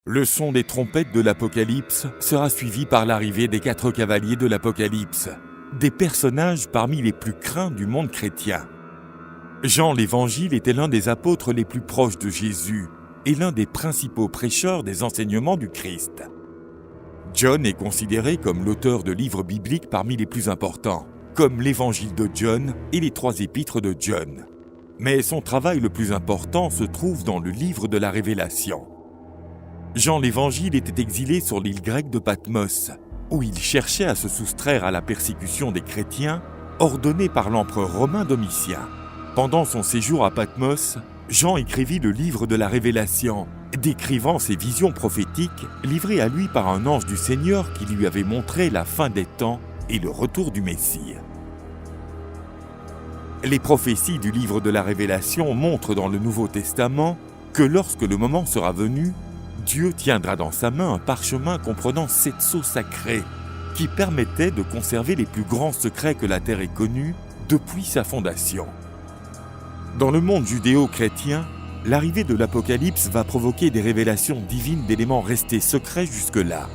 Le son des trompettes de l'Apocalypse sera suivi par l'arrivée des 4 cavaliers de l'Apocalypse, des personnages parmi les plus craints du monde chrétien. Jean l'Évangile était l'un des apôtres les plus proches de Jésus et l'un des principaux prêcheurs des enseignements du Christ. John est considéré comme l'auteur de livres bibliques parmi les plus importants, comme l'Évangile de John et les 3 épîtres de John. Mais son travail le plus important se trouve dans le livre de la Révélation. Jean l'Évangile était exilé sur l'île grecque de Patmos, où il cherchait à se soustraire à la persécution des chrétiens ordonnée par l'empereur romain Domitien. Pendant son séjour à Patmos, Jean écrivit le livre de la Révélation, décrivant ses visions prophétiques livrées à lui par un ange du Seigneur qui lui avait montré la fin des temps et le retour du Messie. Les prophéties du livre de la Révélation montrent dans le Nouveau Testament que lorsque le moment sera venu, Dieu tiendra dans sa main un parchemin comprenant 7 sceaux sacrés qui permettaient de conserver les plus grands secrets que la terre ait connus depuis sa fondation. Dans le monde judéo-chrétien, l'arrivée de l'Apocalypse va provoquer des révélations divines d'éléments restés secrets jusque-là.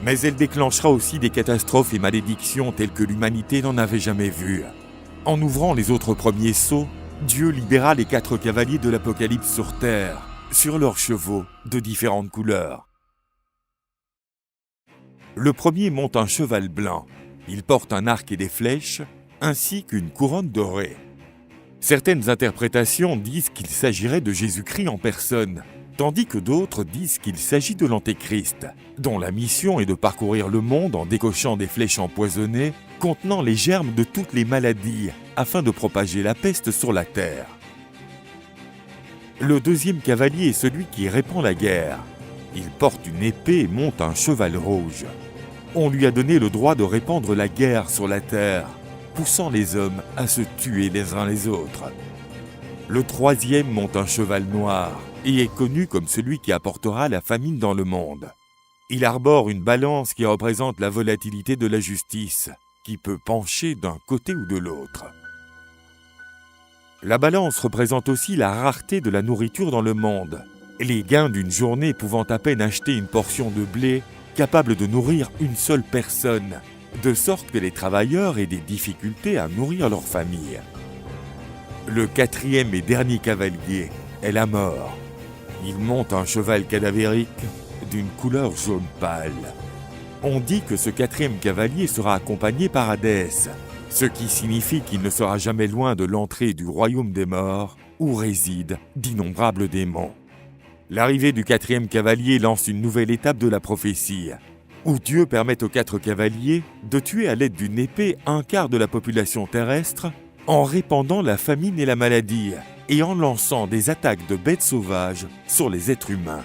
Mais elle déclenchera aussi des catastrophes et malédictions telles que l'humanité n'en avait jamais vues. En ouvrant les autres premiers sceaux, Dieu libéra les 4 cavaliers de l'Apocalypse sur terre, sur leurs chevaux de différentes couleurs. Le premier monte un cheval blanc. Il porte un arc et des flèches, ainsi qu'une couronne dorée. Certaines interprétations disent qu'il s'agirait de Jésus-Christ en personne, tandis que d'autres disent qu'il s'agit de l'Antéchrist, dont la mission est de parcourir le monde en décochant des flèches empoisonnées contenant les germes de toutes les maladies afin de propager la peste sur la terre. Le deuxième cavalier est celui qui répand la guerre. Il porte une épée et monte un cheval rouge. On lui a donné le droit de répandre la guerre sur la terre, poussant les hommes à se tuer les uns les autres. Le troisième monte un cheval noir et est connu comme celui qui apportera la famine dans le monde. Il arbore une balance qui représente la volatilité de la justice, qui peut pencher d'un côté ou de l'autre. La balance représente aussi la rareté de la nourriture dans le monde, les gains d'une journée pouvant à peine acheter une portion de blé capable de nourrir une seule personne, de sorte que les travailleurs aient des difficultés à nourrir leur famille. Le 4e et dernier cavalier est la mort. Il monte un cheval cadavérique d'une couleur jaune pâle. On dit que ce 4e cavalier sera accompagné par Hadès, ce qui signifie qu'il ne sera jamais loin de l'entrée du royaume des morts, où résident d'innombrables démons. L'arrivée du 4e cavalier lance une nouvelle étape de la prophétie, où Dieu permet aux 4 cavaliers de tuer à l'aide d'une épée un quart de la population terrestre en répandant la famine et la maladie et en lançant des attaques de bêtes sauvages sur les êtres humains.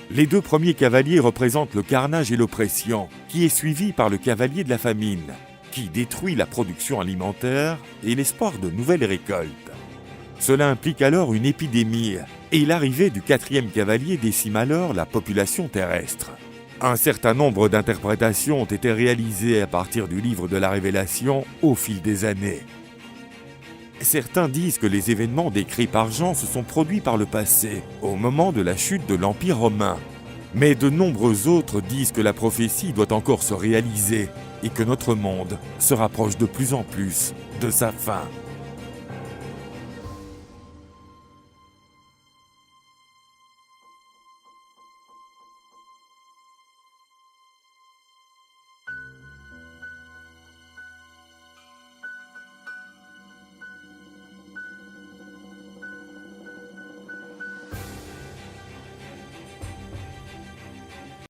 Les 2 premiers cavaliers représentent le carnage et l'oppression, qui est suivi par le cavalier de la famine, qui détruit la production alimentaire et l'espoir de nouvelles récoltes. Cela implique alors une épidémie, et l'arrivée du 4e cavalier décime alors la population terrestre. Un certain nombre d'interprétations ont été réalisées à partir du livre de la Révélation au fil des années. Certains disent que les événements décrits par Jean se sont produits par le passé, au moment de la chute de l'Empire romain. Mais de nombreux autres disent que la prophétie doit encore se réaliser et que notre monde se rapproche de plus en plus de sa fin.